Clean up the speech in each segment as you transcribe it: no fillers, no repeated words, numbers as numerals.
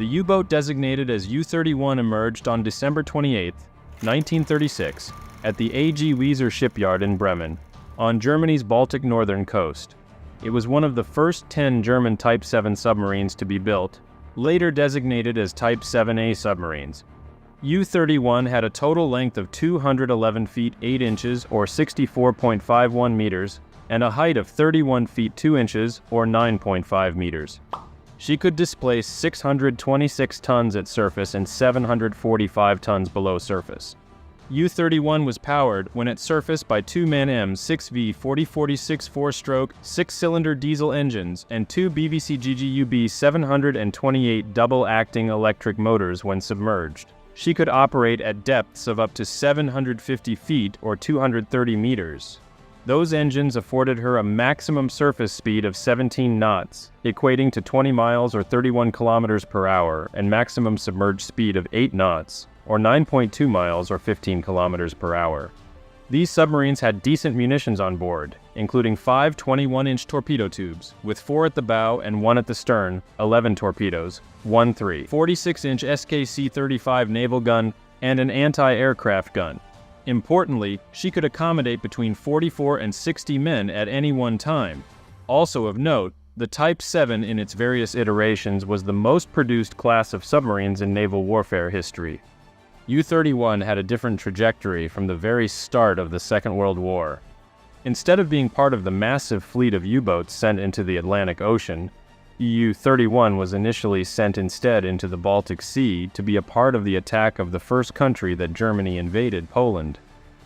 The U-boat designated as U-31 emerged on December 28, 1936, at the A.G. Weser shipyard in Bremen, on Germany's Baltic northern coast. It was one of the first 10 German Type 7 submarines to be built, later designated as Type VIIA submarines. U-31 had a total length of 211 feet 8 inches or 64.51 meters and a height of 31 feet 2 inches or 9.5 meters. She could displace 626 tons at surface and 745 tons below surface. U-31 was powered when at surface by two MAN M6V 4046 4-stroke 6-cylinder diesel engines and two BVCGG-UB 728 double-acting electric motors when submerged. She could operate at depths of up to 750 feet or 230 meters. Those engines afforded her a maximum surface speed of 17 knots, equating to 20 miles or 31 kilometers per hour, and maximum submerged speed of 8 knots, or 9.2 miles or 15 kilometers per hour. These submarines had decent munitions on board, including 5 21-inch torpedo tubes, with 4 at the bow and 1 at the stern, 11 torpedoes, 1 46-inch SKC-35 naval gun, and an anti-aircraft gun. Importantly, she could accommodate between 44 and 60 men at any one time. Also of note, the Type 7 in its various iterations was the most produced class of submarines in naval warfare history. U-31 had a different trajectory from the very start of the Second World War. Instead of being part of the massive fleet of U-boats sent into the Atlantic Ocean, U-31 was initially sent instead into the Baltic Sea to be a part of the attack of the first country that Germany invaded, Poland.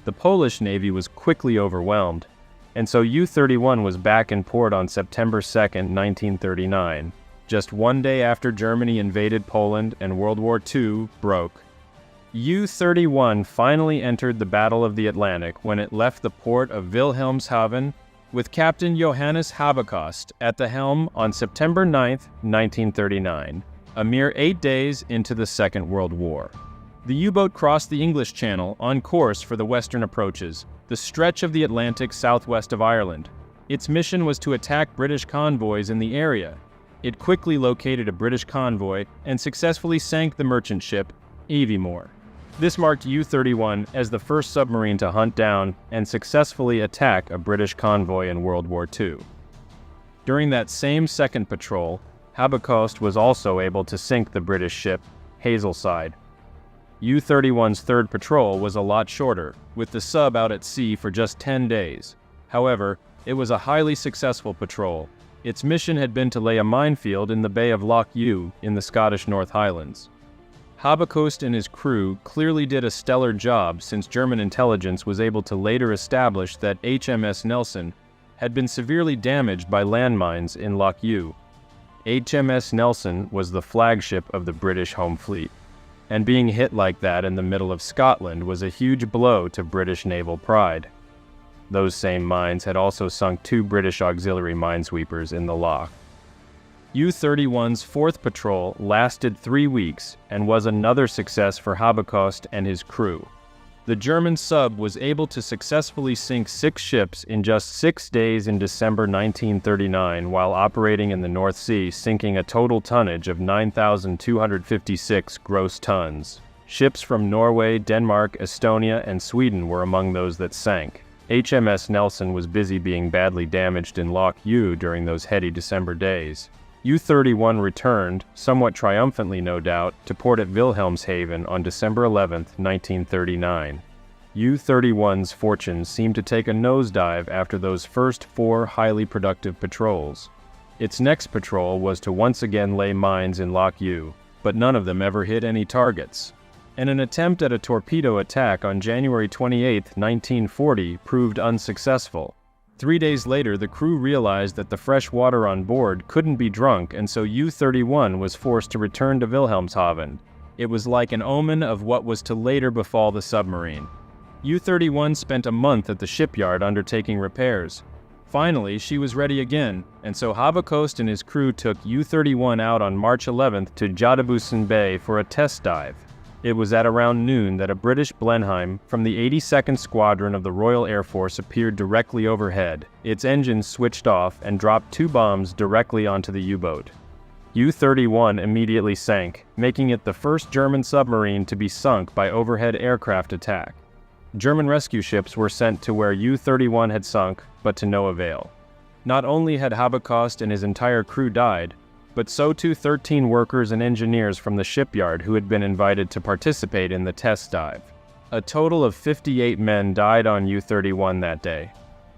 The Polish Navy was quickly overwhelmed, and so U-31 was back in port on September 2, 1939, just one day after Germany invaded Poland and World War II broke. U-31 finally entered the Battle of the Atlantic when it left the port of Wilhelmshaven with Captain Johannes Habekost at the helm on September 9, 1939, a mere 8 days into the Second World War. The U-boat crossed the English Channel on course for the western approaches, the stretch of the Atlantic southwest of Ireland. Its mission was to attack British convoys in the area. It quickly located a British convoy and successfully sank the merchant ship Aviemore. This marked U-31 as the first submarine to hunt down and successfully attack a British convoy in World War II. During that same second patrol, Habekost was also able to sink the British ship Hazeltide. U-31's third patrol was a lot shorter, with the sub out at sea for just 10 days. However, it was a highly successful patrol. Its mission had been to lay a minefield in the Bay of Loch Ewe in the Scottish North Highlands. Habekost and his crew clearly did a stellar job, since German intelligence was able to later establish that HMS Nelson had been severely damaged by landmines in Loch Ewe. HMS Nelson was the flagship of the British Home Fleet, and being hit like that in the middle of Scotland was a huge blow to British naval pride. Those same mines had also sunk 2 British auxiliary minesweepers in the loch. U-31's fourth patrol lasted 3 weeks and was another success for Habekost and his crew. The German sub was able to successfully sink 6 ships in just 6 days in December 1939 while operating in the North Sea, sinking a total tonnage of 9,256 gross tons. Ships from Norway, Denmark, Estonia, and Sweden were among those that sank. HMS Nelson was busy being badly damaged in Loch Ewe during those heady December days. U-31 returned, somewhat triumphantly no doubt, to port at Wilhelmshaven on December 11, 1939. U-31's fortunes seemed to take a nosedive after those first 4 highly productive patrols. Its next patrol was to once again lay mines in Loch Ewe, but none of them ever hit any targets. And an attempt at a torpedo attack on January 28, 1940 proved unsuccessful. 3 days later, the crew realized that the fresh water on board couldn't be drunk, and so U-31 was forced to return to Wilhelmshaven. It was like an omen of what was to later befall the submarine. U-31 spent a month at the shipyard undertaking repairs. Finally, she was ready again, and so Habekost and his crew took U-31 out on March 11th to Jadabusen Bay for a test dive. It was at around noon that a British Blenheim from the 82nd Squadron of the Royal Air Force appeared directly overhead. Its engines switched off and dropped 2 bombs directly onto the U-boat. U-31 immediately sank, making it the first German submarine to be sunk by overhead aircraft attack. German rescue ships were sent to where U-31 had sunk, but to no avail. Not only had Habekost and his entire crew died, but so too 13 workers and engineers from the shipyard who had been invited to participate in the test dive. A total of 58 men died on U-31 that day.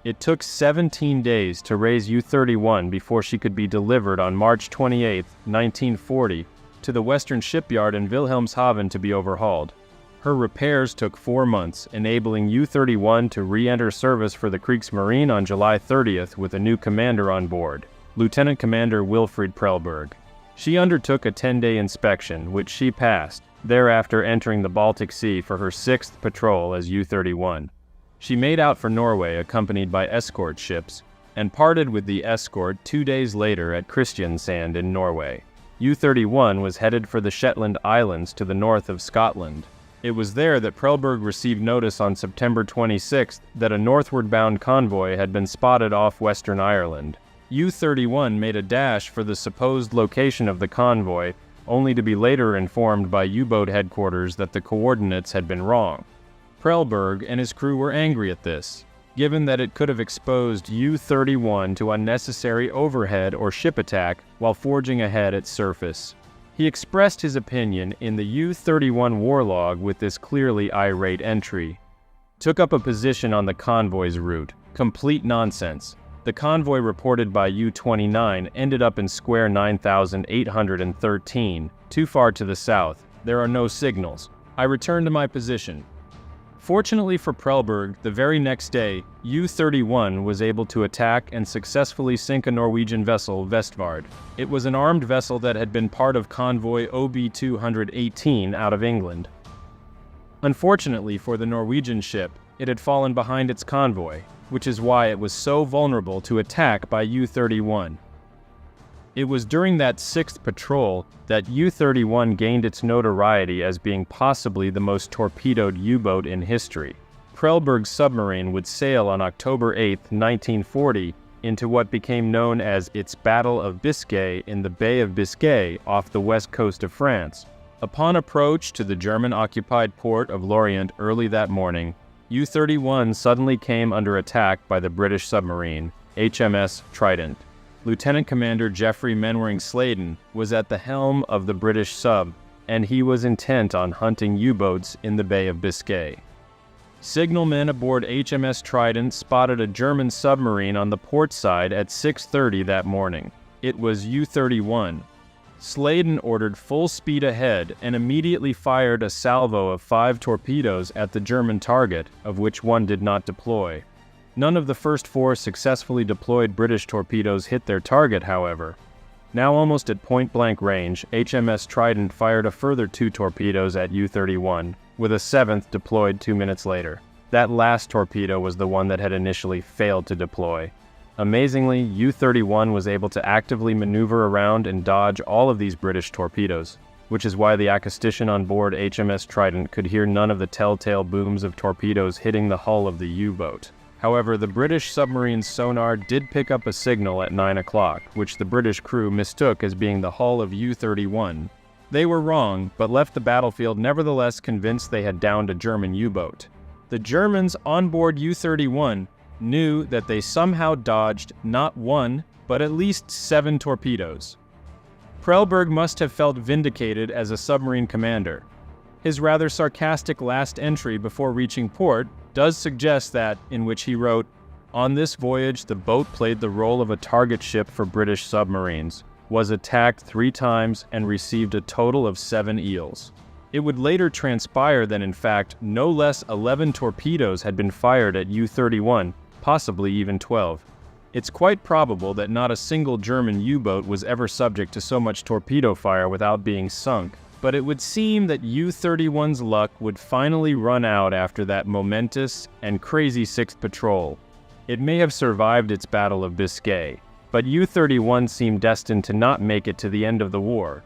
It took 17 days to raise U-31 before she could be delivered on March 28, 1940, to the Western shipyard in Wilhelmshaven to be overhauled. Her repairs took 4 months, enabling U-31 to re-enter service for the Kriegsmarine on July 30th with a new commander on board, Lieutenant Commander Wilhelm Prellberg. She undertook a 10-day inspection, which she passed, thereafter entering the Baltic Sea for her 6th patrol as U-31. She made out for Norway accompanied by escort ships, and parted with the escort 2 days later at Kristiansand in Norway. U-31 was headed for the Shetland Islands to the north of Scotland. It was there that Prellberg received notice on September 26 that a northward-bound convoy had been spotted off Western Ireland. U-31 made a dash for the supposed location of the convoy, only to be later informed by U-boat headquarters that the coordinates had been wrong. Prellberg and his crew were angry at this, given that it could have exposed U-31 to unnecessary overhead or ship attack while forging ahead at surface. He expressed his opinion in the U-31 war log with this clearly irate entry. Took up a position on the convoy's route. Complete nonsense. The convoy reported by U-29 ended up in square 9813, too far to the south. There are no signals. I returned to my position. Fortunately for Prellberg, the very next day, U-31 was able to attack and successfully sink a Norwegian vessel, Vestvard. It was an armed vessel that had been part of convoy OB-218 out of England. Unfortunately for the Norwegian ship, it had fallen behind its convoy, which is why it was so vulnerable to attack by U-31. It was during that 6th patrol that U-31 gained its notoriety as being possibly the most torpedoed U-boat in history. Prellberg's submarine would sail on October 8, 1940, into what became known as its Battle of Biscay in the Bay of Biscay off the west coast of France. Upon approach to the German-occupied port of Lorient early that morning, U-31 suddenly came under attack by the British submarine, HMS Trident. Lieutenant Commander Geoffrey Mainwaring-Sladen was at the helm of the British sub, and he was intent on hunting U-boats in the Bay of Biscay. Signalmen aboard HMS Trident spotted a German submarine on the port side at 6:30 that morning. It was U-31. Sladen ordered full speed ahead and immediately fired a salvo of 5 torpedoes at the German target, of which one did not deploy. None of the first 4 successfully deployed British torpedoes hit their target, however. Now almost at point-blank range, HMS Trident fired a further 2 torpedoes at U-31, with a 7th deployed 2 minutes later. That last torpedo was the one that had initially failed to deploy. Amazingly, U-31 was able to actively maneuver around and dodge all of these British torpedoes, which is why the acoustician on board HMS Trident could hear none of the telltale booms of torpedoes hitting the hull of the U-boat. However, the British submarine's sonar did pick up a signal at 9 o'clock, which the British crew mistook as being the hull of U-31. They were wrong, but left the battlefield nevertheless convinced they had downed a German U-boat. The Germans on board U-31 knew that they somehow dodged not 1, but at least 7 torpedoes. Prellberg must have felt vindicated as a submarine commander. His rather sarcastic last entry before reaching port does suggest that, in which he wrote, "On this voyage the boat played the role of a target ship for British submarines, was attacked 3 times and received a total of 7 eels." It would later transpire that in fact no less 11 torpedoes had been fired at U-31, possibly even 12. It's quite probable that not a single German U-boat was ever subject to so much torpedo fire without being sunk. But it would seem that U-31's luck would finally run out after that momentous and crazy 6th patrol. It may have survived its Battle of Biscay, but U-31 seemed destined to not make it to the end of the war.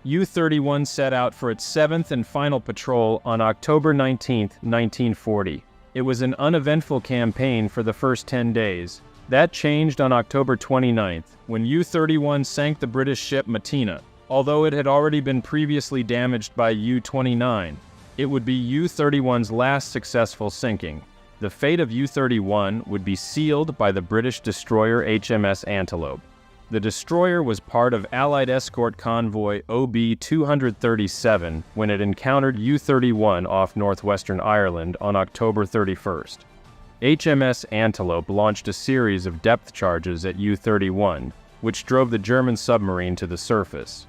U-31 set out for its 7th and final patrol on October 19, 1940. It was an uneventful campaign for the first 10 days, That changed on October 29th, when U-31 sank the British ship Matina. Although it had already been previously damaged by U-29, it would be U-31's last successful sinking. The fate of U-31 would be sealed by the British destroyer HMS Antelope. The destroyer was part of Allied escort convoy OB-237 when it encountered U-31 off northwestern Ireland on October 31st. HMS Antelope launched a series of depth charges at U-31, which drove the German submarine to the surface.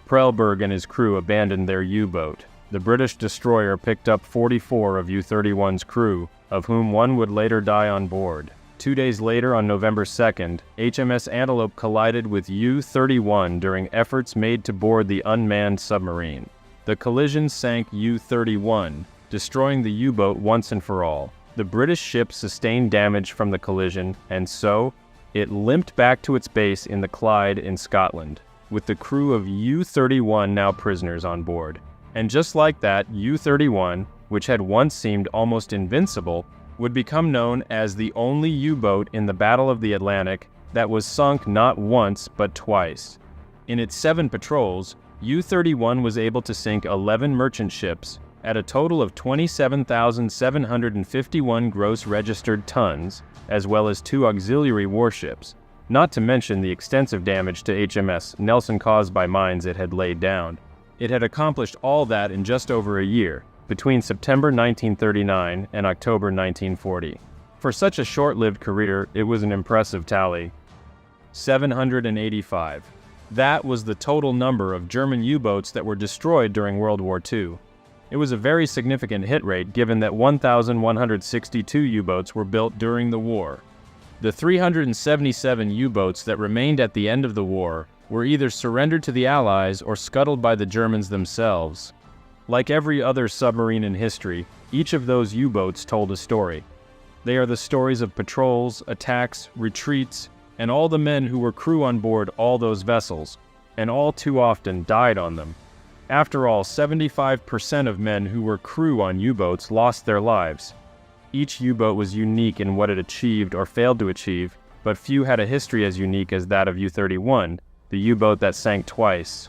Prellberg and his crew abandoned their U-boat. The British destroyer picked up 44 of U-31's crew, of whom one would later die on board. 2 days later, on November 2nd, HMS Antelope collided with U-31 during efforts made to board the unmanned submarine. The collision sank U-31, destroying the U-boat once and for all. The British ship sustained damage from the collision, and so, it limped back to its base in the Clyde in Scotland, with the crew of U-31 now prisoners on board. And just like that, U-31, which had once seemed almost invincible, would become known as the only U-boat in the Battle of the Atlantic that was sunk not once but twice. In its 7 patrols, U-31 was able to sink 11 merchant ships at a total of 27,751 gross registered tons, as well as 2 auxiliary warships, not to mention the extensive damage to HMS Nelson caused by mines it had laid down. It had accomplished all that in just over a year, between September 1939 and October 1940. For such a short-lived career, it was an impressive tally. 785. That was the total number of German U-boats that were destroyed during World War II. It was a very significant hit rate given that 1,162 U-boats were built during the war. The 377 U-boats that remained at the end of the war were either surrendered to the Allies or scuttled by the Germans themselves. Like every other submarine in history, each of those U-boats told a story. They are the stories of patrols, attacks, retreats, and all the men who were crew on board all those vessels, and all too often died on them. After all, 75% of men who were crew on U-boats lost their lives. Each U-boat was unique in what it achieved or failed to achieve, but few had a history as unique as that of U-31, the U-boat that sank twice.